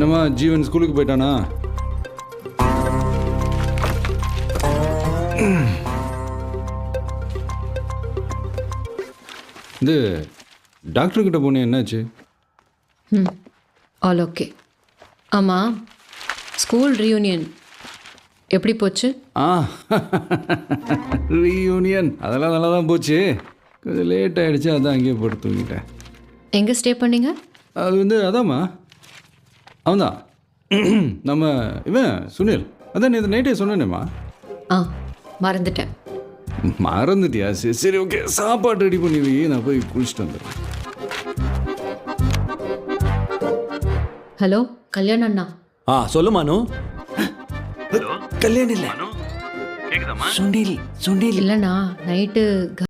என்னம்மா ஜீவன் ஸ்கூலுக்கு போயிட்டானா? இது டாக்டர்கிட்ட போனேன், என்னாச்சு? All okay. ஆமாம், ஸ்கூல் ரீயூனியன் எப்படி போச்சு? ரீயூனியன் அதெல்லாம் நல்லா தான் போச்சு. கொஞ்சம் லேட் ஆகிடுச்சு, அதான் அங்கேயே போட்டு தூங்கிட்டேன். எங்கே ஸ்டே பண்ணீங்க? அது அதாம்மா, அவன்தான் நம்ம இவன் சுனில். அதான் நேற்று நைட்டே சொன்னேனேம்மா. மறந்துட்டேன். மறந்துட்டியா? சரி சரி, ஓகே. சாப்பாடு ரெடி பண்ணி வை, நான் போய் குளிச்சுட்டு வந்துடுறேன். ஹலோ கல்யாண் அண்ணா. சொல்லு மானு. கல்யாணம் இல்லை, சுனில். இல்லைண்ணா, நைட்டு